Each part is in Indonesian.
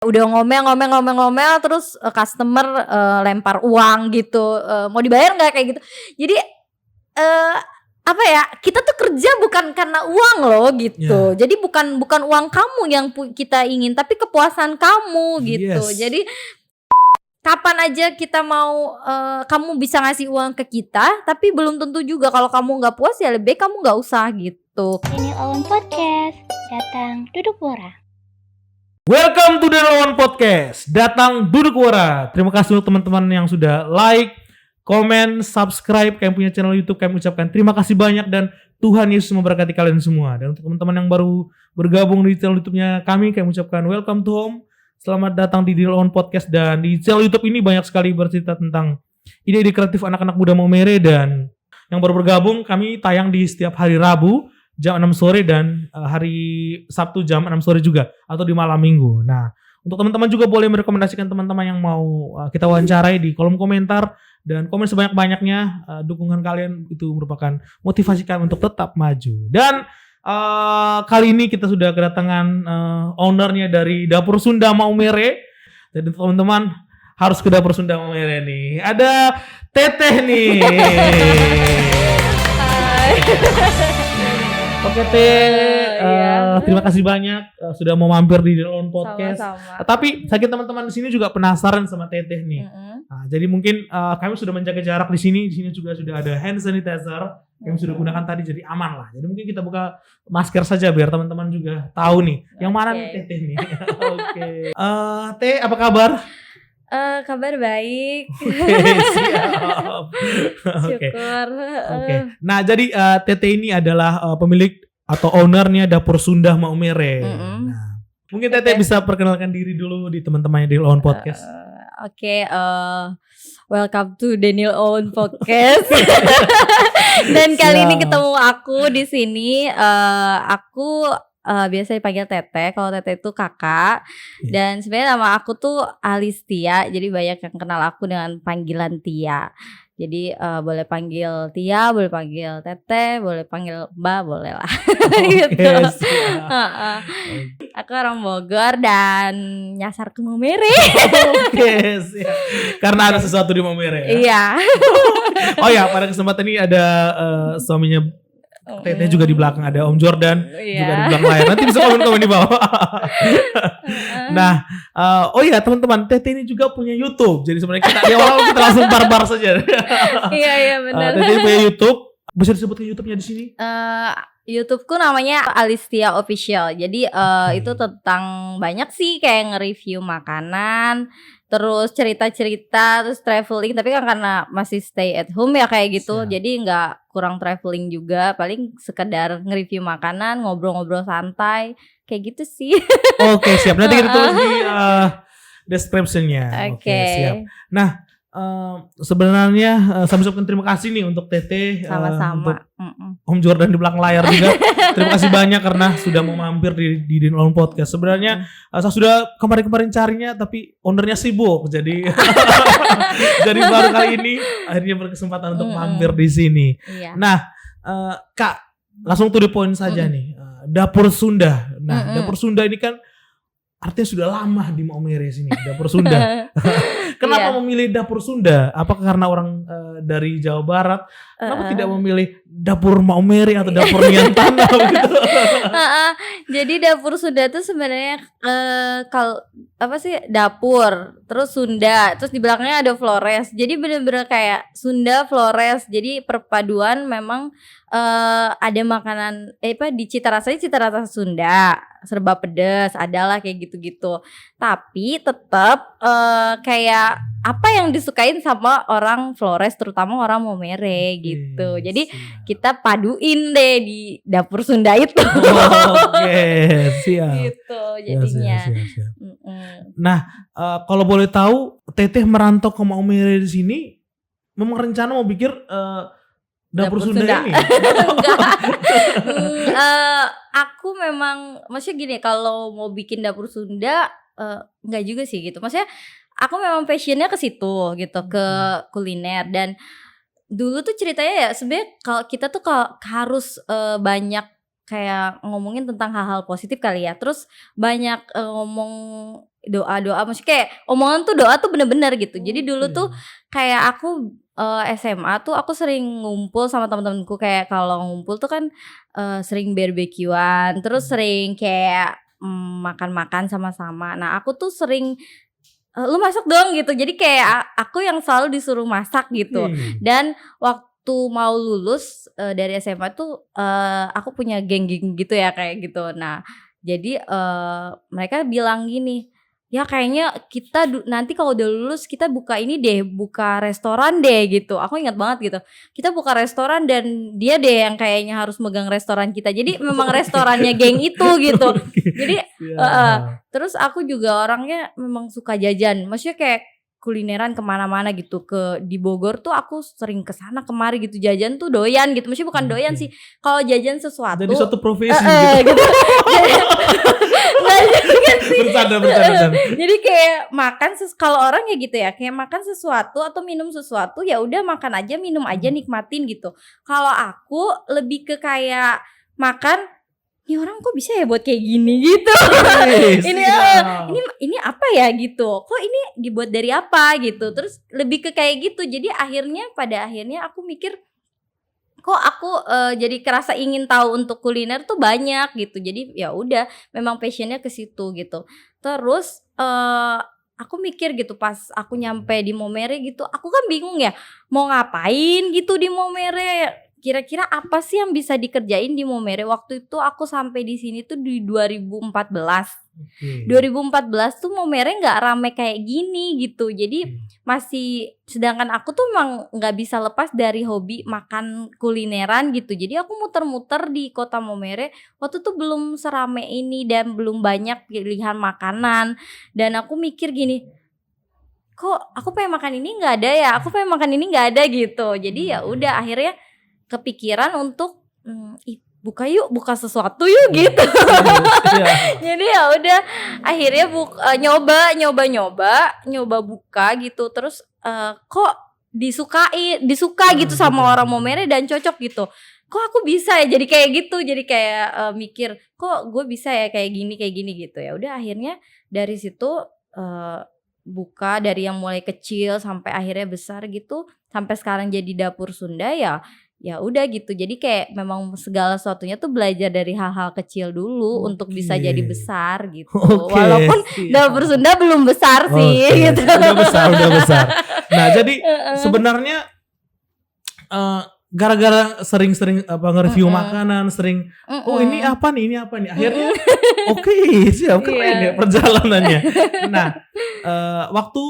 Udah ngomel terus, customer, lempar uang gitu, "Mau dibayar nggak?" Kayak gitu. Jadi, eee, apa ya, kita tuh kerja bukan karena uang loh gitu. Ya. Jadi bukan uang kamu yang kita ingin, tapi kepuasan kamu gitu. Yes. Jadi kapan aja kita mau, kamu bisa ngasih uang ke kita, tapi belum tentu juga kalau kamu nggak puas ya lebih baik kamu nggak usah gitu. Daniel Owen Podcast, datang duduk wora. Welcome to the Lawan Podcast. Datang duduk wara. Terima kasih untuk teman-teman yang sudah like, komen, subscribe kami punya channel YouTube. Kami ucapkan terima kasih banyak dan Tuhan Yesus memberkati kalian semua. Dan untuk teman-teman yang baru bergabung di channel YouTube-nya kami ucapkan welcome to home. Selamat datang di Lawan Podcast, dan di channel YouTube ini banyak sekali bercerita tentang ide-ide kreatif anak-anak muda Maumere. Dan yang baru bergabung, kami tayang di setiap hari Rabu jam 6 sore dan hari Sabtu jam 6 sore juga, atau di malam minggu. Nah, untuk teman-teman juga boleh merekomendasikan teman-teman yang mau kita wawancarai di kolom komentar, dan komen sebanyak-banyaknya. Dukungan kalian itu merupakan motivasi kami untuk tetap maju. Dan kali ini kita sudah kedatangan ownernya dari Dapur Sunda Maumere. Jadi teman-teman harus ke Dapur Sunda Maumere nih. Ada Teteh nih. Hai. Oke Teh, terima kasih banyak sudah mau mampir di Lawan Podcast. Sama-sama. Tapi saya kira teman-teman di sini juga penasaran sama Teteh nih. Nah, jadi mungkin kami sudah menjaga jarak di sini. Di sini juga sudah ada hand sanitizer yang sudah gunakan tadi, jadi aman lah. Jadi mungkin kita buka masker saja biar teman-teman juga tahu nih yang mana nih Teteh nih. Oke. Teh, apa kabar? Kabar baik. Oke, siap. Oke. Syukur. Oke. Nah, jadi Teteh ini adalah pemilik atau ownernya Dapur Sunda Maumere. Nah, mungkin Teteh bisa perkenalkan diri dulu di teman-temannya di Lawan Podcast. Oke, welcome to Daniel Owen Podcast. Dan kali ini ketemu aku di sini. Aku biasa dipanggil Teteh. Kalau Teteh itu kakak. Dan sebenarnya nama aku tuh Alistia. Jadi banyak yang kenal aku dengan panggilan Tia. Jadi boleh panggil Tia, boleh panggil Teteh, boleh panggil Mbak, boleh lah. Gitu. Aku orang Bogor dan nyasar ke Maumere. Oke, siap. Karena ada sesuatu di Maumere ya. Iya. Oh ya, pada kesempatan ini ada suaminya Teteh juga di belakang, ada Om Jordan juga di belakang layar. Nanti bisa komen-komen di bawah. Nah, oh ya teman-teman, Teteh ini juga punya YouTube. Jadi sebenarnya kita di awal kita langsung barbar saja. Iya benar. Teteh punya YouTube. Bisa disebutkan YouTube-nya di sini? YouTubeku namanya Alistia Official. Jadi itu tentang banyak sih, kayak nge-review makanan, terus cerita-cerita, terus traveling. Tapi kan karena masih stay at home ya kayak gitu, jadi nggak kurang traveling juga. Paling sekedar nge-review makanan, ngobrol-ngobrol santai, kayak gitu sih. Oke, siap. Nanti kita tulis di description-nya. Oke, siap. Nah, sebenarnya saya ucapkan terima kasih nih untuk Teteh, sama-sama. Untuk Om Jordan di belakang layar juga. Terima kasih banyak karena sudah mau mampir di Lawan Podcast. Sebenarnya saya sudah kemarin carinya, tapi ownernya sibuk, jadi jadi baru kali ini akhirnya berkesempatan untuk mampir di sini. Iya. Nah, Kak, langsung to the point saja nih. Dapur Sunda. Nah, Dapur Sunda ini kan artinya sudah lama di Maumere sini, Dapur Sunda. Kenapa memilih Dapur Sunda? Apakah karena orang dari Jawa Barat? Kenapa tidak memilih Dapur Maumere atau Dapur Niantana gitu? Jadi Dapur Sunda tuh sebenarnya kalau apa sih, dapur, terus Sunda, terus di belakangnya ada Flores. Jadi bener-bener kayak Sunda Flores. Jadi perpaduan memang ada makanan di cita rasa Sunda, serba pedas, adalah kayak gitu-gitu. Tapi tetap kayak apa yang disukain sama orang Flores, terutama orang Maumere gitu. Jadi kita paduin deh di Dapur Sunda itu. Oke, siap. Gitu jadinya. Siap. Nah, kalau boleh tahu, Teteh merantau ke Maumere di sini memang rencana mau bikin Dapur Sunda ini? Aku memang, maksudnya gini, kalau mau bikin Dapur Sunda enggak juga sih gitu. Maksudnya aku memang passionnya ke situ gitu, ke kuliner. Dan dulu tuh ceritanya ya sebenarnya kalau kita tuh harus banyak kayak ngomongin tentang hal-hal positif kali ya. Terus banyak ngomong doa-doa, maksudnya kayak omongan tuh doa tuh bener-bener gitu. Jadi dulu tuh kayak aku SMA tuh aku sering ngumpul sama teman-temanku, kayak kalau ngumpul tuh kan sering barbekyuan, terus sering kayak makan-makan sama-sama. Nah aku tuh sering lu masak dong gitu. Jadi kayak aku yang selalu disuruh masak gitu. Dan waktu mau lulus dari SMA tuh aku punya geng-geng gitu ya kayak gitu. Nah, jadi mereka bilang gini, "Ya kayaknya kita nanti kalau udah lulus kita buka ini deh, buka restoran deh," gitu. Aku ingat banget gitu. Kita buka restoran dan dia deh yang kayaknya harus megang restoran kita. Jadi memang restorannya geng itu gitu. Jadi terus aku juga orangnya memang suka jajan. Maksudnya kayak kulineran kemana-mana gitu. Di Bogor tuh aku sering kesana kemari gitu, jajan tuh doyan gitu. Maksudnya bukan doyan sih, kalau jajan sesuatu Jadi suatu profesi gitu. Nggak juga sih. Bercanda. Jadi kayak makan kalau orang ya gitu ya, kayak makan sesuatu atau minum sesuatu, ya udah makan aja, minum aja, nikmatin gitu. Kalau aku lebih ke kayak makan, ini orang kok bisa ya buat kayak gini gitu. Ini apa ya gitu. Kok ini dibuat dari apa gitu. Terus lebih ke kayak gitu. Jadi pada akhirnya aku mikir, kok aku jadi kerasa ingin tahu untuk kuliner tuh banyak gitu. Jadi ya udah, memang passionnya ke situ gitu. Terus aku mikir gitu pas aku nyampe di Momere gitu, aku kan bingung ya mau ngapain gitu di Momere. Kira-kira apa sih yang bisa dikerjain di Momere? Waktu itu aku sampai di sini tuh di 2014. 2014 tuh Momere nggak rame kayak gini gitu. Jadi sedangkan aku tuh emang nggak bisa lepas dari hobi makan kulineran gitu. Jadi aku muter-muter di kota Momere. Waktu tuh belum serame ini dan belum banyak pilihan makanan. Dan aku mikir gini, kok aku pengen makan ini nggak ada ya? Aku pengen makan ini nggak ada gitu. Jadi ya udah akhirnya kepikiran untuk buka sesuatu yuk gitu. Jadi ya udah akhirnya nyoba buka gitu. Terus kok disuka gitu sama orang Momere dan cocok gitu. Kok aku bisa ya jadi kayak gitu. Jadi kayak mikir, kok gue bisa ya kayak gini gitu. Ya udah akhirnya dari situ buka dari yang mulai kecil sampai akhirnya besar gitu, sampai sekarang jadi Dapur Sunda ya udah gitu. Jadi kayak memang segala sesuatunya tuh belajar dari hal-hal kecil dulu untuk bisa jadi besar gitu. Walaupun Dapur Sunda belum besar sih gitu. Udah besar. Nah, jadi sebenarnya gara-gara sering-sering nge-review makanan, sering ini apa nih akhirnya oke, siap, keren ya perjalanannya. Nah, waktu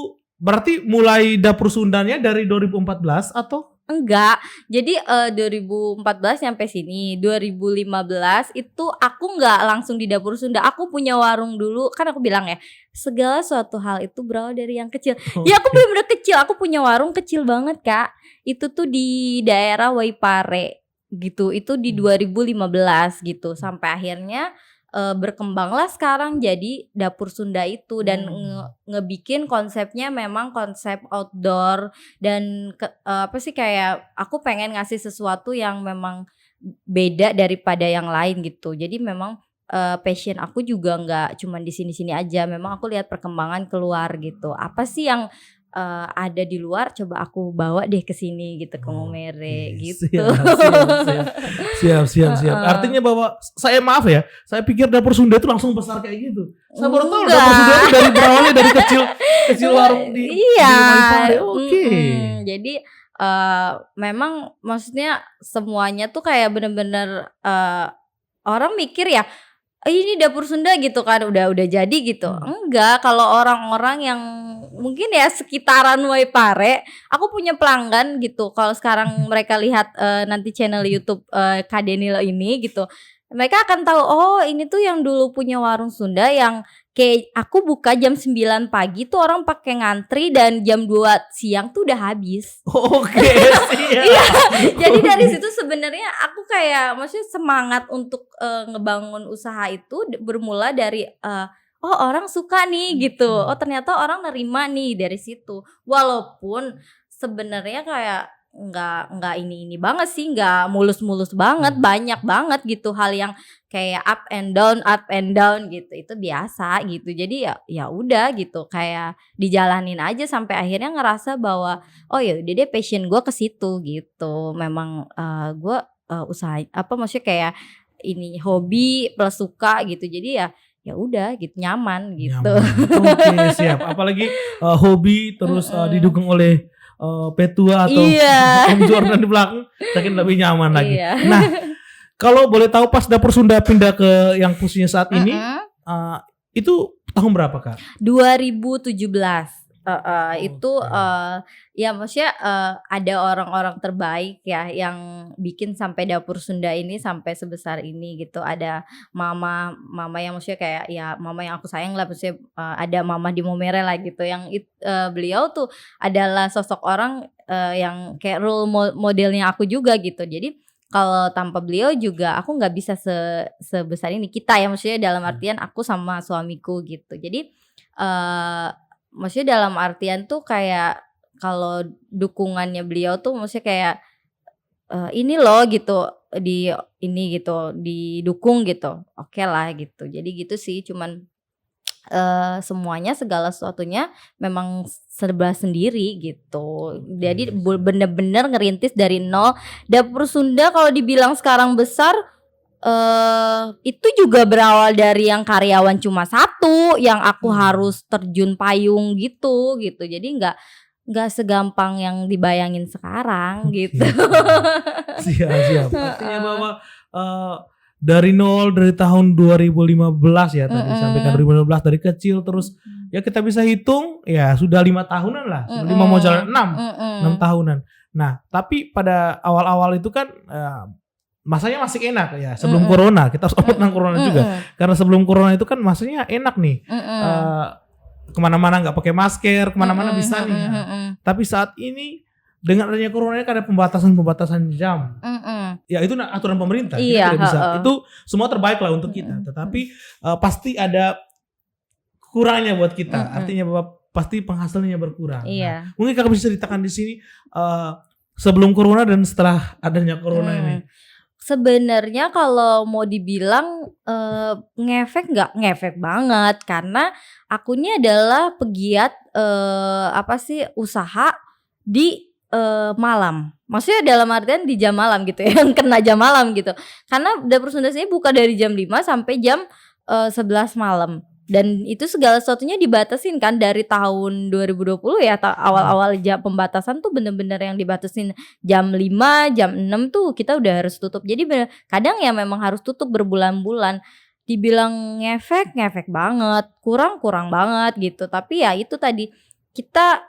berarti mulai Dapur Sundanya dari 2014 atau? Enggak, jadi 2014 nyampe sini, 2015 itu aku nggak langsung di Dapur Sunda, aku punya warung dulu. Kan aku bilang ya, segala suatu hal itu berawal dari yang kecil. Ya aku bener-bener kecil, aku punya warung kecil banget Kak. Itu tuh di daerah Waipare gitu, itu di 2015 gitu. Sampai akhirnya berkembanglah sekarang jadi Dapur Sunda itu. Dan ngebikin konsepnya memang konsep outdoor. Dan kayak aku pengen ngasih sesuatu yang memang beda daripada yang lain gitu. Jadi memang passion aku juga nggak cuma di sini-sini aja. Memang aku lihat perkembangan keluar gitu. Apa sih yang ada di luar, coba aku bawa deh ke sini gitu, ke Momere gitu. Siap. Artinya bahwa saya saya pikir Dapur Sunda itu langsung besar kayak gitu. Saya baru tahu Dapur Sunda itu berawalnya dari kecil warung di Waipare. Jadi memang maksudnya semuanya tuh kayak bener-bener orang mikir ya, ini Dapur Sunda gitu kan, udah jadi gitu. Enggak, kalau orang-orang yang mungkin ya sekitaran Waipare, aku punya pelanggan gitu. Kalau sekarang mereka lihat nanti channel YouTube Kak Denil ini gitu, mereka akan tahu, oh ini tuh yang dulu punya warung Sunda yang kayak aku buka jam 9 pagi tuh orang pakai ngantri dan jam 2 siang tuh udah habis. Oke, siap. Iya. Jadi dari situ sebenarnya aku kayak maksudnya semangat untuk ngebangun usaha itu bermula dari oh orang suka nih gitu. Oh ternyata orang nerima nih dari situ. Walaupun sebenarnya kayak nggak ini banget sih, nggak mulus-mulus banget, banyak banget gitu hal yang kayak up and down gitu, itu biasa gitu. Jadi ya udah gitu, kayak dijalanin aja sampai akhirnya ngerasa bahwa oh ya udah deh, passion gue ke situ gitu. Memang gue usaha apa maksudnya kayak ini hobi plus suka gitu, jadi ya udah gitu, nyaman gitu. Oke, siap. Apalagi hobi terus didukung oleh Petua atau Om Jordan di belakang, saking lebih nyaman lagi. Nah, kalau boleh tahu pas Dapur Sunda pindah ke yang posisinya saat ini, itu tahun berapa Kak? 2017. Itu ya maksudnya ada orang-orang terbaik ya yang bikin sampai Dapur Sunda ini sampai sebesar ini gitu. Ada mama yang maksudnya kayak ya mama yang aku sayang lah, maksudnya ada mama di Momere lah gitu, yang beliau tuh adalah sosok orang yang kayak role modelnya aku juga gitu. Jadi kalau tanpa beliau juga aku nggak bisa sebesar ini, kita ya maksudnya dalam artian aku sama suamiku gitu. Jadi maksudnya dalam artian tuh kayak kalau dukungannya beliau tuh maksudnya kayak ini loh gitu, di ini gitu, didukung gitu, oke lah gitu. Jadi gitu sih, cuman semuanya segala sesuatunya memang serba sendiri gitu. Jadi bener-bener ngerintis dari nol. Dapur Sunda kalau dibilang sekarang besar, itu juga berawal dari yang karyawan cuma satu, yang aku harus terjun payung gitu. Jadi nggak segampang yang dibayangin sekarang gitu. Siap. Artinya bahwa dari nol, dari tahun 2015 ya tadi sampaikan 2015, dari kecil terus ya kita bisa hitung ya sudah 5 tahunan lah, 5 mau jalan 6 tahunan. Nah tapi pada awal-awal itu kan masanya masih enak ya, sebelum corona. Kita harus tentang corona juga, karena sebelum corona itu kan masanya enak nih, kemana-mana nggak pakai masker, kemana-mana bisa nih. Tapi saat ini dengan adanya corona kan ada pembatasan jam. Ya itu aturan pemerintah. Kita tidak bisa. Itu semua terbaik lah untuk kita. Tetapi pasti ada kurangnya buat kita. Artinya bahwa pasti penghasilannya berkurang. Nah, mungkin kakak bisa ceritakan di sini sebelum corona dan setelah adanya corona ini. Sebenarnya kalau mau dibilang ngefek, nggak ngefek banget, karena aku ini adalah pegiat usaha di malam. Maksudnya dalam artian di jam malam gitu ya, yang kena jam malam gitu. Karena Dapur Sunda sini buka dari jam 5 sampai jam 11 malam. Dan itu segala sesuatunya dibatasin kan dari tahun 2020 ya, awal-awal pembatasan tuh bener-bener yang dibatasin jam 5, jam 6 tuh kita udah harus tutup. Jadi kadang ya memang harus tutup berbulan-bulan. Dibilang ngefek banget, kurang banget gitu. Tapi ya itu tadi, kita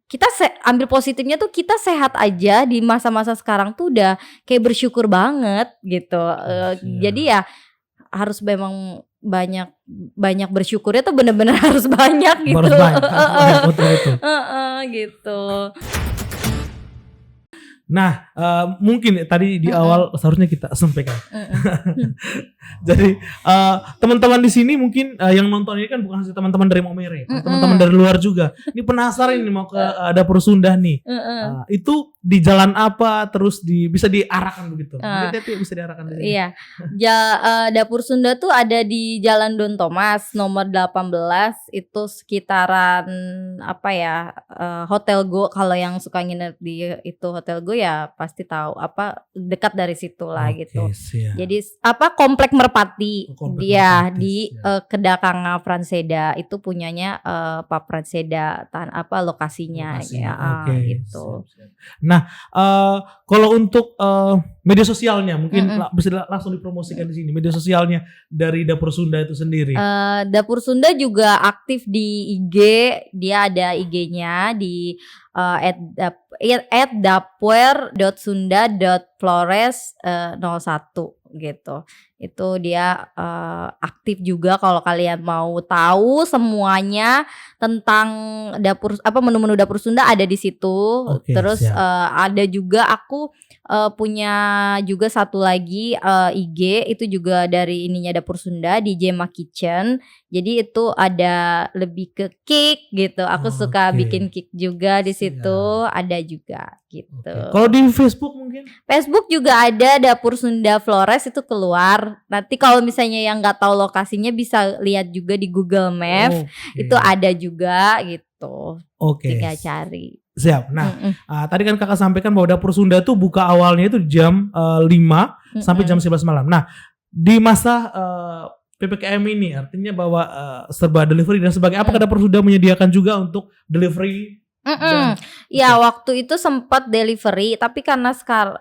kita ambil positifnya tuh, kita sehat aja di masa-masa sekarang tuh udah kayak bersyukur banget gitu. Jadi ya harus memang banyak bersyukurnya tuh bener-bener harus banyak gitu. Harus banyak, betul. Gitu. Nah, mungkin tadi di awal seharusnya kita sampaikan. Jadi teman-teman di sini mungkin yang nonton ini kan bukan hanya teman-teman dari Momere, teman-teman dari luar juga. Ini penasaran nih mau ke Dapur Sunda nih. Itu di jalan apa, terus bisa diarahkan begitu? Mungkin bisa diarahkan dari sini. Iya. Dapur Sunda tuh ada di Jalan Don Thomas nomor 18, itu sekitaran Hotel Go. Kalau yang suka nginep di itu Hotel Go ya pasti tahu, dekat dari situ lah gitu. Siap. Jadi Komplek Merpati, dia di Kedakanga Franseda, itu punyanya Pak Franseda, lokasinya ya, gitu. Siap. Nah, kalau untuk media sosialnya mungkin bisa langsung dipromosikan di sini, media sosialnya dari Dapur Sunda itu sendiri. Dapur Sunda juga aktif di IG, dia ada IG-nya di @dapur.sunda.flores01 gitu. Itu dia aktif juga. Kalau kalian mau tahu semuanya tentang menu-menu Dapur Sunda ada di situ. Terus ada juga aku punya sama juga satu lagi IG itu juga dari ininya Dapur Sunda di Jema Kitchen. Jadi itu ada lebih ke cake gitu. Aku suka Oke. bikin cake juga di Siap. situ, ada juga gitu. Oke. Kalau di Facebook mungkin? Facebook juga ada Dapur Sunda Flores itu keluar. Nanti kalau misalnya yang nggak tahu lokasinya bisa lihat juga di Google Maps. Oke. Itu ada juga gitu. Oke. Tinggal cari. Siap. Nah, Mm-mm. tadi kan kakak sampaikan bahwa Dapur Sunda tuh buka awalnya itu jam 5 sampai jam 11 malam. Nah, di masa PPKM ini artinya bahwa serba delivery dan sebagainya. Apakah Dapur Sunda menyediakan juga untuk delivery? Dan- Ya waktu itu sempat delivery, tapi karena sekarang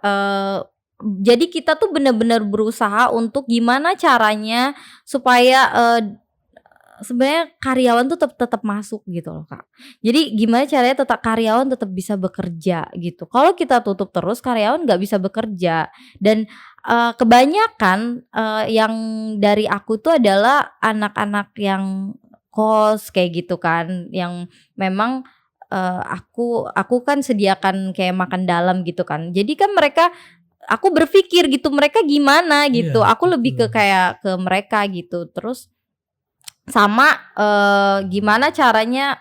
jadi kita tuh benar-benar berusaha untuk gimana caranya supaya sebenarnya karyawan tuh tetap masuk gitu loh Kak. Jadi gimana caranya karyawan tetap bisa bekerja gitu. Kalau kita tutup terus karyawan nggak bisa bekerja. Dan kebanyakan yang dari aku tuh adalah anak-anak yang kos kayak gitu kan, yang memang aku kan sediakan kayak makan dalam gitu kan. Jadi kan aku berpikir gitu mereka gimana gitu. Iya, Aku lebih ke betul. kayak ke mereka gitu. Terus sama gimana caranya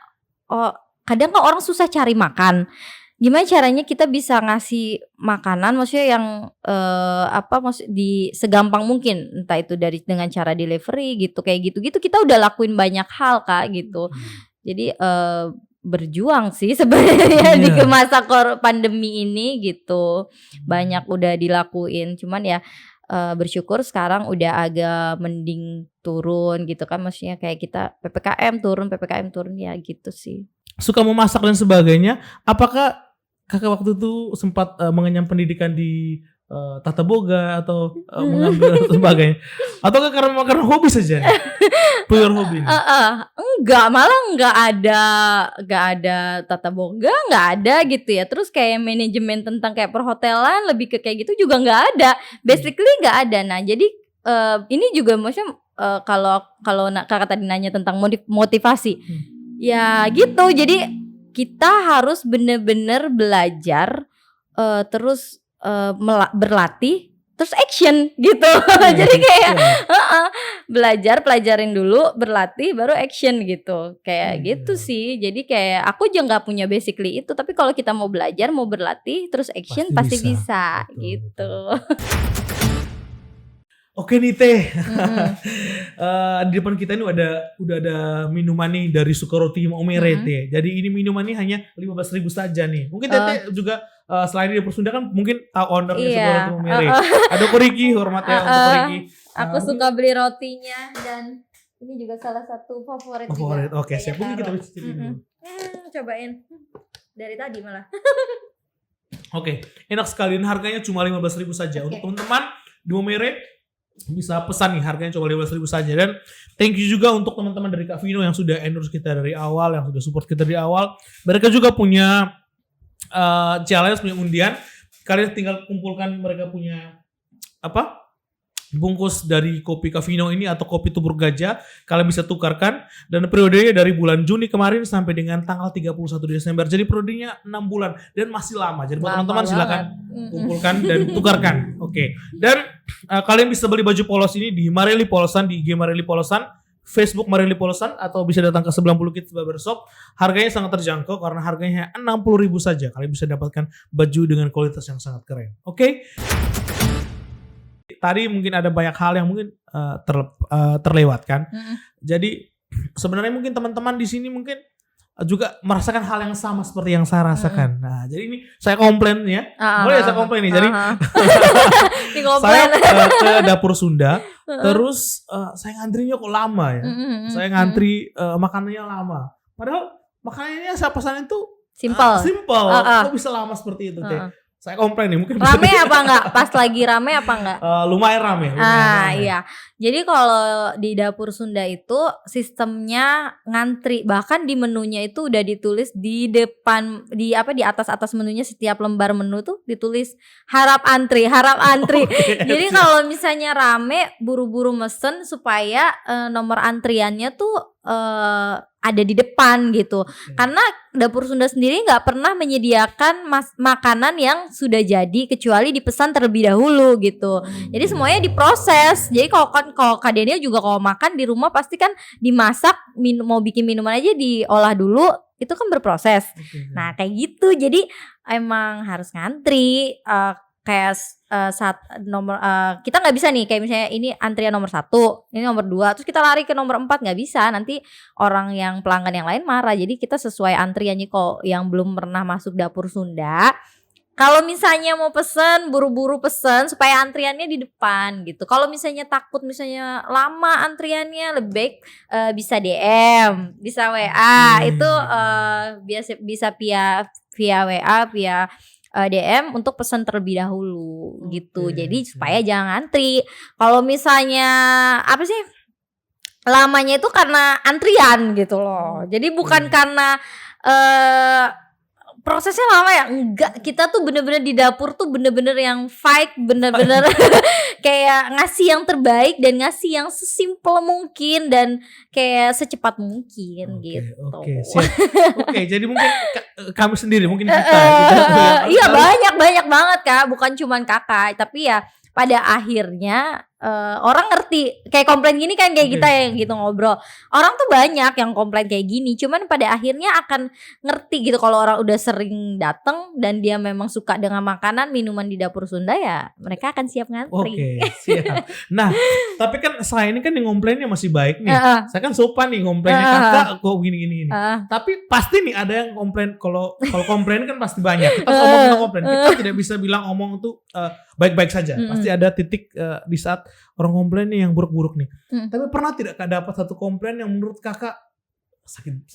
kadang kan orang susah cari makan. Gimana caranya kita bisa ngasih makanan maksudnya yang maksud di segampang mungkin, entah itu dengan cara delivery gitu kayak gitu-gitu kita udah lakuin banyak hal Kak gitu. Jadi berjuang sih sebenarnya di Iya. masa pandemi ini gitu. Banyak udah dilakuin, cuman ya bersyukur sekarang udah agak mending turun gitu kan, maksudnya kayak kita PPKM turun ya gitu sih. Suka memasak dan sebagainya. Apakah kakak waktu itu sempat mengenyam pendidikan di Tata Boga atau mengambil dan sebagainya? Atau karena hobi saja? Pure hobi. Enggak, malah enggak ada tata boga, enggak ada gitu ya. Terus kayak manajemen tentang kayak perhotelan lebih ke kayak gitu juga enggak ada. Basically enggak ada. Nah, jadi ini juga maksudnya kalau kakak tadi nanya tentang motivasi. Ya gitu. Jadi kita harus bener-bener belajar terus berlatih terus action gitu. Jadi kayak pelajarin dulu, berlatih baru action gitu. Kayak gitu sih. Jadi kayak aku juga nggak punya basically itu, tapi kalau kita mau belajar, mau berlatih terus action pasti bisa Betul, gitu. Oke nih Teh. Di depan kita ini udah ada minuman nih dari Sukaroti Maumere Teh. Jadi ini minuman ini hanya 15.000 saja nih. Mungkin Teh juga selain di Dapur Sunda kan mungkin tahu ownernya Sukaroti Maumere. Ada Koriki, hormat ya untuk Koriki. Aku suka beli rotinya dan ini juga salah satu favorit juga. Oke, siap. Mungkin kita bisa cicipin dulu. Cobain. Dari tadi malah. Oke, enak sekali dan harganya cuma 15.000 saja. Untuk teman-teman di Maumere bisa pesan nih, harganya cuma 15.000 saja. Dan thank you juga untuk teman-teman dari Kak Vino yang sudah endorse kita dari awal, yang sudah support kita dari awal. Mereka juga punya challenge, punya undian. Kalian tinggal kumpulkan mereka punya bungkus dari kopi Kak Vino ini atau kopi Tubruk Gajah. Kalian bisa tukarkan. Dan periodenya dari bulan Juni kemarin sampai dengan tanggal 31 Desember. Jadi periodenya 6 bulan dan masih lama. Jadi buat teman-teman silakan kumpulkan dan tukarkan. Oke. Dan kalian bisa beli baju polos ini di Mareli Polosan, di IG Mareli Polosan, Facebook Mareli Polosan, atau bisa datang ke 90 Kids Barbershop. Harganya sangat terjangkau karena harganya 60.000 saja. Kalian bisa dapatkan baju dengan kualitas yang sangat keren. Oke. Tadi mungkin ada banyak hal yang mungkin terlewatkan. Jadi sebenarnya mungkin teman-teman di sini mungkin juga merasakan hal yang sama seperti yang saya rasakan. Nah, jadi ini saya komplain ya. Boleh ya saya komplain nih. Jadi saya ke Dapur Sunda, terus saya ngantrinya kok lama ya. Saya ngantri makanannya lama. Padahal makanannya saya pesan itu simple. Kok bisa lama seperti itu Teh? Saya komplain nih, mungkin rame apa enggak? Pas lagi rame apa enggak? Lumayan rame. Iya. Jadi kalau di Dapur Sunda itu sistemnya ngantri, bahkan di menunya itu udah ditulis di depan di atas menunya, setiap lembar menu tuh ditulis harap antri. Jadi kalau misalnya rame, buru-buru mesen supaya nomor antriannya tuh ada di depan gitu. Karena Dapur Sunda sendiri nggak pernah menyediakan makanan yang sudah jadi kecuali dipesan terlebih dahulu gitu. Jadi semuanya diproses. Jadi kalau Kak Daniel juga kalau makan di rumah pasti kan dimasak, mau bikin minuman aja diolah dulu, itu kan berproses. Nah kayak gitu. Jadi emang harus ngantri. Kayak saat nomor kita nggak bisa nih kayak misalnya ini antrian nomor 1, ini nomor 2, terus kita lari ke nomor 4, nggak bisa, nanti orang yang pelanggan yang lain marah. Jadi kita sesuai antriannya. Kok yang belum pernah masuk Dapur Sunda, kalau misalnya mau pesen buru-buru pesen supaya antriannya di depan gitu. Kalau misalnya takut misalnya lama antriannya, lebih baik bisa DM, bisa WA. Itu bisa via WA, via DM untuk pesan terlebih dahulu gitu. Jadi supaya jangan antri. Kalau misalnya apa sih lamanya itu karena antrian gitu loh. Jadi bukan karena prosesnya lama ya, enggak. Kita tuh bener-bener di dapur tuh bener-bener yang fight, bener-bener kayak ngasih yang terbaik dan ngasih yang sesimpel mungkin dan kayak secepat mungkin gitu. Siap. Jadi mungkin kami sendiri, mungkin kita iya banyak banget Kak, bukan cuman Kakak, tapi ya pada akhirnya orang ngerti. Kayak komplain gini kan kayak kita yang gitu ngobrol, orang tuh banyak yang komplain kayak gini, cuman pada akhirnya akan ngerti gitu kalau orang udah sering datang dan dia memang suka dengan makanan minuman di Dapur Sunda, ya mereka akan siap ngantri. Siap. Nah tapi kan saya ini kan yang komplainnya masih baik nih. Saya kan sopan nih komplainnya, kakak kok gini. Tapi pasti nih ada yang komplain. Kalau komplain kan pasti banyak. Kita ngomong komplain, kita tidak bisa bilang omong tuh baik-baik saja. Pasti ada titik di saat orang komplain nih yang buruk-buruk nih. Tapi pernah tidak Kak dapat satu komplain yang menurut kakak sakit?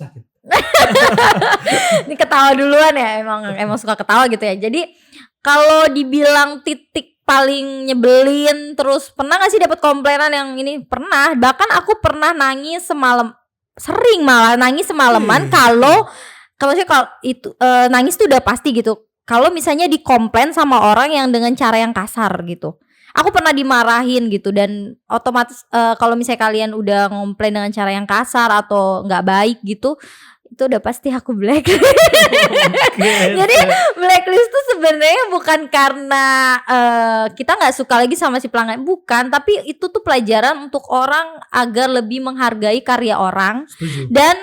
Ini ketawa duluan ya, emang suka ketawa gitu ya. Jadi kalau dibilang titik paling nyebelin, terus pernah gak sih dapat komplainan yang ini? Pernah. Bahkan aku pernah nangis semalam, sering malah nangis semalaman. Kalau itu nangis tuh udah pasti gitu. Kalau misalnya dikomplain sama orang yang dengan cara yang kasar gitu. Aku pernah dimarahin gitu, dan otomatis kalau misalnya kalian udah ngomplain dengan cara yang kasar atau nggak baik gitu, itu udah pasti aku blacklist. Jadi blacklist tuh sebenarnya bukan karena kita nggak suka lagi sama si pelanggan, bukan, tapi itu tuh pelajaran untuk orang agar lebih menghargai karya orang. Setuju. Dan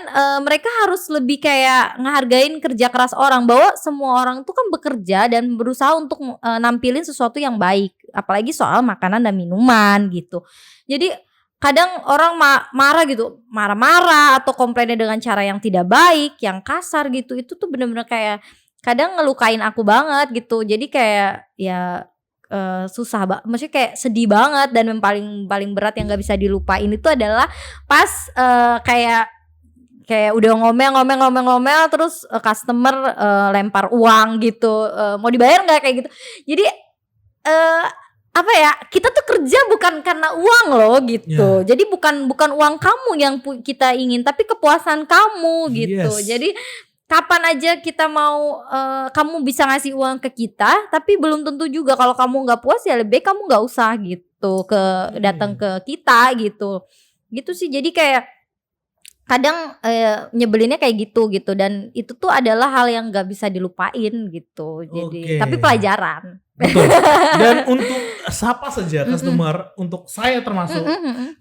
mereka harus lebih kayak ngehargain kerja keras orang, bahwa semua orang tuh kan bekerja dan berusaha untuk nampilin sesuatu yang baik, apalagi soal makanan dan minuman gitu. Jadi kadang orang marah gitu, marah-marah atau komplainnya dengan cara yang tidak baik, yang kasar gitu. Itu tuh bener-bener kayak kadang ngelukain aku banget gitu. Jadi kayak ya susah banget, maksudnya kayak sedih banget. Dan yang paling berat yang gak bisa dilupain itu adalah pas kayak udah ngomel terus customer lempar uang gitu, mau dibayar nggak kayak gitu. Jadi apa ya, kita tuh kerja bukan karena uang loh gitu. Jadi bukan uang kamu yang kita ingin, tapi kepuasan kamu gitu. Jadi kapan aja kita mau kamu bisa ngasih uang ke kita, tapi belum tentu juga kalau kamu nggak puas, ya lebih baik kamu nggak usah gitu datang ke kita gitu sih. Jadi kayak kadang nyebelinnya kayak gitu, dan itu tuh adalah hal yang nggak bisa dilupain gitu. Jadi tapi pelajaran. Betul. Dan untuk siapa saja customer, untuk saya termasuk,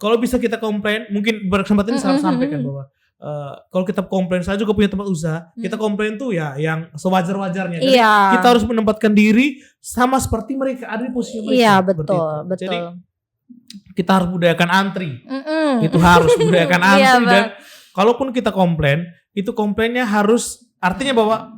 kalau bisa kita komplain, mungkin berkesempatan ini saya sampaikan bahwa kalau kita komplain, saya juga punya tempat usaha, kita komplain tuh ya yang sewajar-wajarnya. Jadi kita harus menempatkan diri sama seperti mereka, ada di posisi mereka. Iya betul. Jadi kita harus budayakan antri. Itu harus budayakan antri. Dan kalaupun kita komplain, itu komplainnya harus artinya bahwa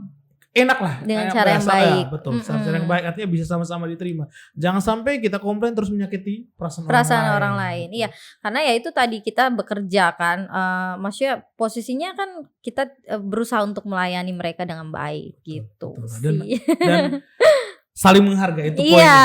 enak lah dengan cara yang baik. Betul, cara yang baik, artinya bisa sama-sama diterima. Jangan sampai kita komplain terus menyakiti perasaan orang lain. Iya, karena ya itu tadi kita bekerja kan, maksudnya posisinya kan kita berusaha untuk melayani mereka dengan baik gitu. Betul. Dan saling menghargai itu poinnya. Iya,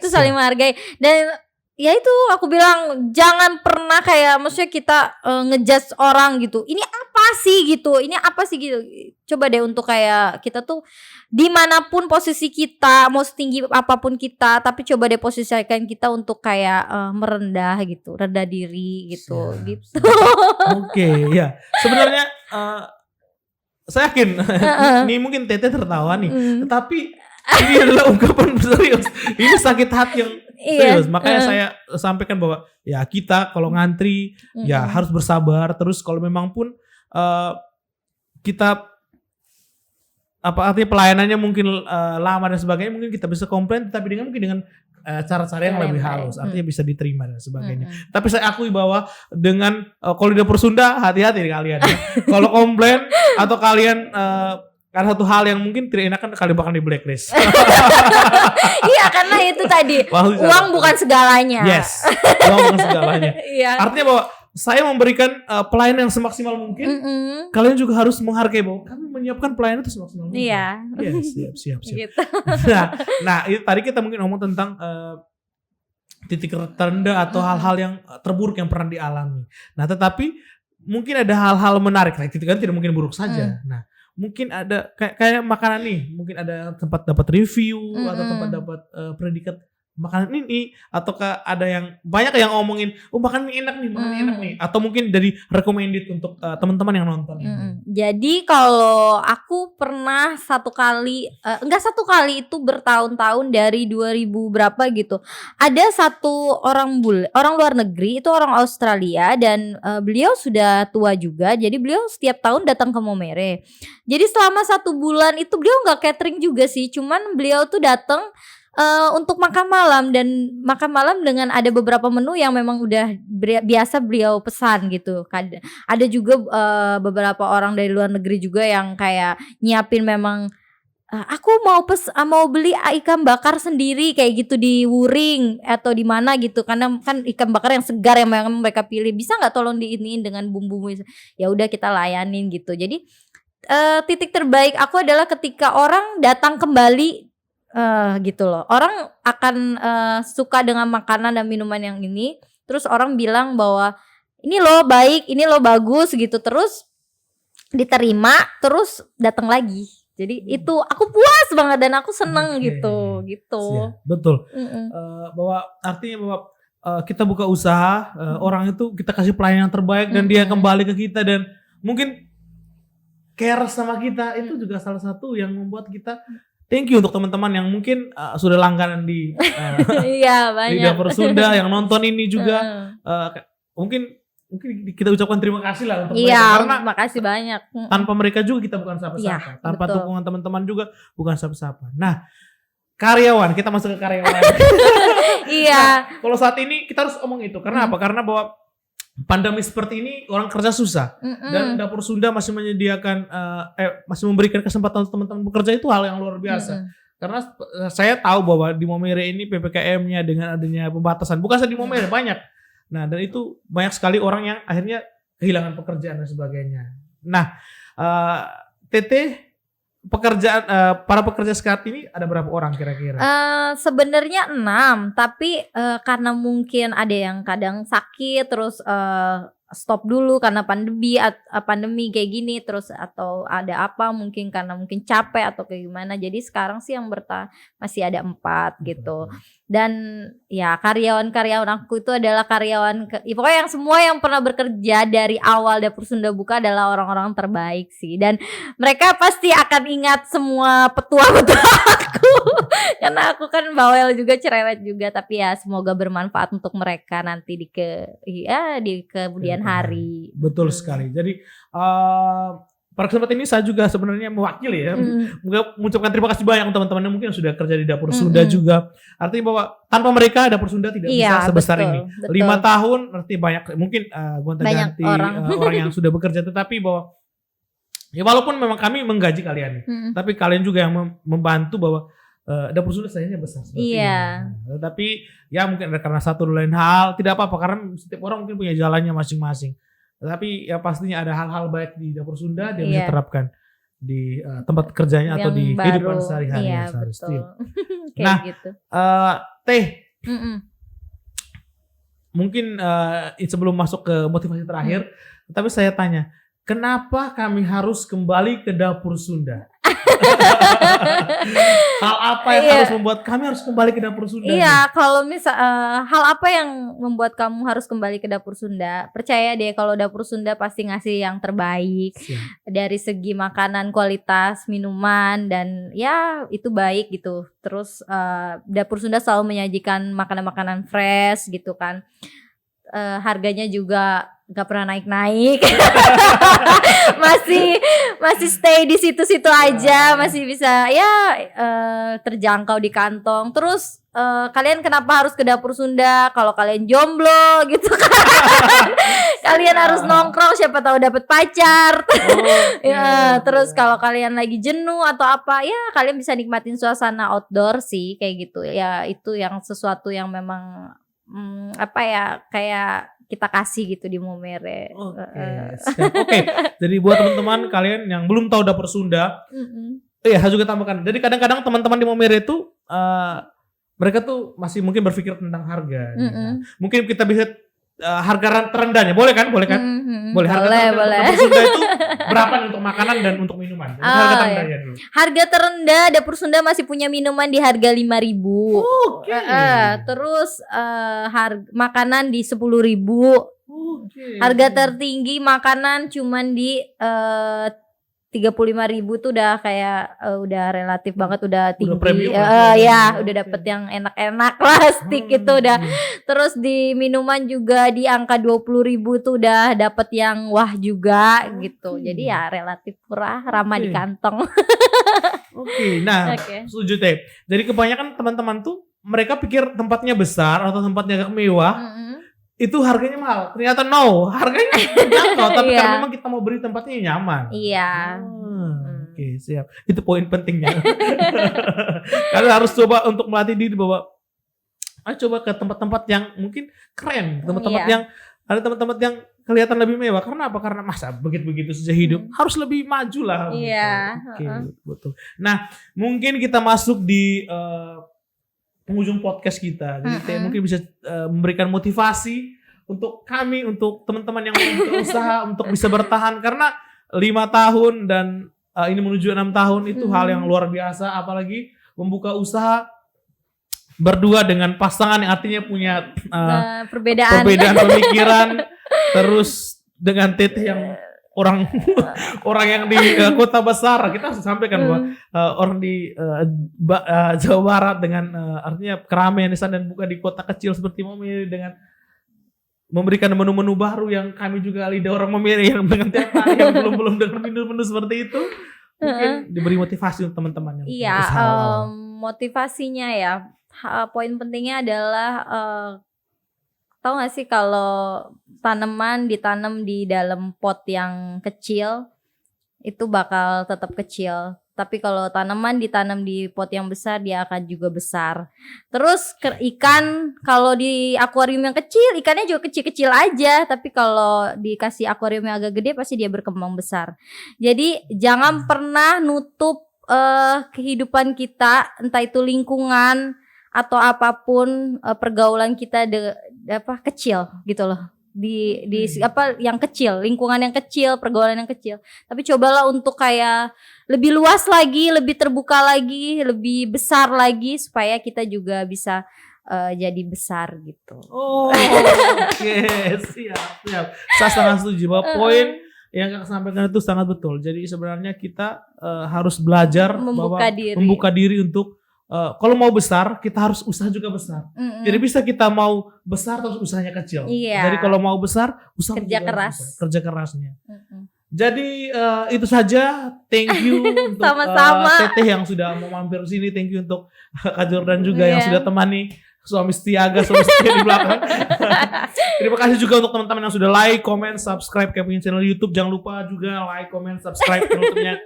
itu saling menghargai. Dan ya itu aku bilang, jangan pernah kayak maksudnya kita ngejudge orang gitu. Ini apa sih gitu, ini apa sih gitu. Coba deh untuk kayak kita tuh dimanapun posisi kita, mau setinggi apapun kita, tapi coba deh posisikan kita untuk kayak merendah gitu, rendah diri gitu. Siap, Gitu. Oke, ya. Sebenarnya saya yakin ini mungkin Tete tertawa nih, tetapi ini adalah ungkapan serius. Ini sakit hati yang serius. Makanya saya sampaikan bahwa ya kita kalau ngantri ya harus bersabar. Terus kalau memang pun kita artinya pelayanannya mungkin lama dan sebagainya, mungkin kita bisa komplain, tapi mungkin dengan cara-cara yang lebih halus, artinya bisa diterima dan sebagainya. Tapi saya akui bahwa dengan kalau di dapur Sunda, hati-hati nih kalian ya. Kalau komplain atau kalian karena satu hal yang mungkin tidak enak kan, kalian bakal di blacklist. Iya, karena itu tadi uang bukan segalanya. Yes, uang bukan segalanya. Iya. Artinya bahwa saya memberikan pelayanan yang semaksimal mungkin. Kalian juga harus menghargai bahwa kami menyiapkan pelayanan itu semaksimal mungkin. Iya. Yes, siap. Gitu. Nah, itu tadi kita mungkin ngomong tentang titik terendah atau hal-hal yang terburuk yang pernah dialami. Nah, tetapi mungkin ada hal-hal menarik. Nah, itu kan tidak mungkin buruk saja. Nah, mungkin ada kayak makanan nih, mungkin ada tempat dapat review atau tempat dapat predikat makanan ini, ataukah ada yang banyak yang ngomongin makanan ini enak nih, atau mungkin dari recommended untuk teman-teman yang nonton ini. Jadi kalau aku pernah satu kali itu bertahun-tahun dari 2000 berapa gitu, ada satu orang luar negeri, itu orang Australia, dan beliau sudah tua juga, jadi beliau setiap tahun datang ke Momere. Jadi selama 1 bulan itu beliau nggak catering juga sih, cuman beliau tuh datang untuk makan malam, dan makan malam dengan ada beberapa menu yang memang udah biasa beliau pesan gitu. Ada juga beberapa orang dari luar negeri juga yang kayak nyiapin memang aku mau beli ikan bakar sendiri kayak gitu di Wuring atau di mana gitu, karena kan ikan bakar yang segar yang memang mereka pilih, bisa nggak tolong diiniin dengan bumbu, ya udah kita layanin gitu. Jadi titik terbaik aku adalah ketika orang datang kembali. Gitu loh. Orang akan suka dengan makanan dan minuman yang ini, terus orang bilang bahwa ini loh baik, ini loh bagus gitu, terus diterima, terus datang lagi. Jadi itu aku puas banget dan aku seneng gitu. Siap. Betul. Bahwa artinya bahwa kita buka usaha, orang itu kita kasih pelayanan yang terbaik dan dia kembali ke kita dan mungkin care sama kita, itu juga salah satu yang membuat kita thank you untuk teman-teman yang mungkin sudah langganan di iya, banyak. di dapur Sunda yang nonton ini juga. Mungkin kita ucapkan terima kasih lah untuk mereka, karena makasih banyak. Tanpa mereka juga kita bukan siapa-siapa. Ya, tanpa betul. dukungan teman-teman juga bukan siapa-siapa. Nah, karyawan, kita masuk ke karyawan. Iya. Nah, kalau saat ini kita harus omong itu karena apa? Karena bahwa pandemi seperti ini orang kerja susah dan dapur Sunda masih menyediakan masih memberikan kesempatan untuk teman-teman bekerja, itu hal yang luar biasa. Karena saya tahu bahwa di Momere ini PPKM-nya dengan adanya pembatasan, bukan saja di Momere, banyak. Nah, dan itu banyak sekali orang yang akhirnya kehilangan pekerjaan dan sebagainya. Nah, pekerjaan para pekerja saat ini ada berapa orang kira-kira? Sebenarnya 6, tapi karena mungkin ada yang kadang sakit terus stop dulu karena pandemi kayak gini, terus atau ada apa mungkin karena mungkin capek atau kayak gimana. Jadi sekarang sih yang masih ada 4 gitu. Dan ya karyawan aku itu adalah pokoknya yang semua yang pernah bekerja dari awal Dapur Sunda buka adalah orang-orang terbaik sih. Dan mereka pasti akan ingat semua petua-petua aku. Karena aku kan bawel juga, cerewet juga, tapi ya semoga bermanfaat untuk mereka nanti di kemudian hari. Betul sekali. Jadi pada kesempatan ini saya juga sebenarnya mewakili ya, mengucapkan terima kasih banyak teman-teman yang mungkin sudah kerja di Dapur Sunda juga. Artinya bahwa tanpa mereka Dapur Sunda tidak bisa sebesar ini. Betul. 5 tahun artinya banyak mungkin gonta-ganti orang yang sudah bekerja, tetapi bahwa ya walaupun memang kami menggaji kalian, tapi kalian juga yang membantu bahwa Dapur Sunda sayangnya besar seperti ini. Tapi ya mungkin ada karena satu lain hal, tidak apa-apa karena setiap orang mungkin punya jalannya masing-masing. Tapi ya pastinya ada hal-hal baik di Dapur Sunda yang bisa diterapkan di tempat kerjanya atau di kehidupan sehari-hari. Iya, betul. Nah, gitu. Teh, mungkin sebelum masuk ke motivasi terakhir, tapi saya tanya, kenapa kami harus kembali ke dapur Sunda? Hal apa yang harus membuat kami harus kembali ke dapur Sunda? Iya, kalau hal apa yang membuat kamu harus kembali ke dapur Sunda? Percaya deh kalau dapur Sunda pasti ngasih yang terbaik. Dari segi makanan, kualitas, minuman, dan ya itu baik gitu. Terus dapur Sunda selalu menyajikan makanan-makanan fresh gitu kan. Harganya juga gak pernah naik-naik. masih stay di situ-situ aja, masih bisa ya terjangkau di kantong. Terus kalian kenapa harus ke dapur Sunda? Kalau kalian jomblo gitu kan, kalian harus nongkrong, siapa tahu dapat pacar. Ya, terus kalau kalian lagi jenuh atau apa, ya kalian bisa nikmatin suasana outdoor sih kayak gitu. Ya itu yang sesuatu yang memang apa ya, kayak kita kasih gitu di Momere. Oke. Jadi buat teman-teman kalian yang belum tahu dapur Sunda, harus juga tambahkan. Jadi kadang-kadang teman-teman di Momere itu mereka tuh masih mungkin berpikir tentang harga. Mungkin kita bisa harga terendahnya, boleh kan? Boleh. Boleh. Dapur Sunda itu berapa nih untuk makanan dan untuk minuman? Harga terendahnya dulu. Harga terendah dapur Sunda masih punya minuman di harga 5.000. Terus makanan di 10.000. Harga tertinggi makanan cuman di 35.000 tuh udah kayak udah relatif banget, udah tinggi. Udah dapet yang enak-enak plastik itu udah. Terus di minuman juga di angka 20.000 tuh udah dapet yang wah juga gitu. Jadi ya relatif murah, ramah di kantong. Setuju Teh. Jadi kebanyakan teman-teman tuh mereka pikir tempatnya besar atau tempatnya agak mewah. Itu harganya mahal. Ternyata harganya terjangkau, tapi karena memang kita mau beri tempatnya nyaman. Iya. Oke, siap. Itu poin pentingnya. Kalian harus coba untuk melatih diri bahwa coba ke tempat-tempat yang mungkin keren, tempat-tempat yang ada tempat-tempat yang kelihatan lebih mewah. Karena apa? Karena masa begitu saja hidup harus lebih maju lah. Iya. Oke, betul. Nah, mungkin kita masuk di penghujung podcast kita. Jadi mungkin bisa memberikan motivasi untuk kami, untuk teman-teman yang berusaha untuk bisa bertahan, karena 5 tahun dan ini menuju 6 tahun itu hal yang luar biasa, apalagi membuka usaha berdua dengan pasangan yang artinya punya perbedaan pemikiran, terus dengan Teteh yang orang yang di kota besar, kita harus sampaikan bahwa orang di Jawa Barat dengan artinya keramaian di sana, dan bukan di kota kecil seperti Momere dengan memberikan menu-menu baru yang kami juga lidah orang Momere yang dengan tiap hari yang belum dengar menu-menu seperti itu, mungkin diberi motivasi untuk teman-teman yang motivasinya ya, poin pentingnya adalah tahu gak sih kalau tanaman ditanam di dalam pot yang kecil itu bakal tetap kecil. Tapi kalau tanaman ditanam di pot yang besar dia akan juga besar. Terus ikan kalau di akuarium yang kecil ikannya juga kecil-kecil aja. Tapi kalau dikasih akuarium yang agak gede pasti dia berkembang besar. Jadi jangan pernah nutup kehidupan kita, entah itu lingkungan atau apapun, pergaulan kita kecil gitu loh, di yang kecil, lingkungan yang kecil, pergaulan yang kecil. Tapi cobalah untuk kayak lebih luas lagi, lebih terbuka lagi, lebih besar lagi, supaya kita juga bisa jadi besar gitu. Siap. Saya sangat setuju bahwa poin yang Kak sampaikan itu sangat betul. Jadi sebenarnya kita harus belajar membuka diri untuk kalau mau besar, kita harus usaha juga besar. Jadi bisa kita mau besar terus usahanya kecil. Jadi kalau mau besar, usaha kerja kerasnya. Jadi itu saja. Thank you untuk Teteh yang sudah mau mampir sini. Thank you untuk Kak Jordan juga yang sudah temani suami setia di belakang. Terima kasih juga untuk teman-teman yang sudah like, comment, subscribe kayak punya channel YouTube. Jangan lupa juga like, comment, subscribe YouTube-nya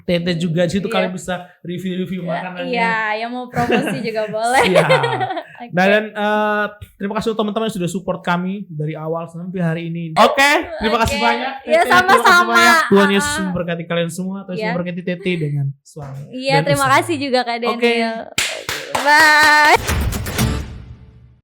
Teteh juga. Di situ kalian bisa review makanannya. Iya, yang mau promosi juga boleh. Dan terima kasih untuk teman-teman yang sudah support kami dari awal sampai hari ini. Terima kasih banyak. Iya, sama-sama. Tuhan Yesus memberkati kalian semua. Tuhan Yesus memberkati Teteh dengan suami. Iya, terima kasih juga Kak Daniel. Bye.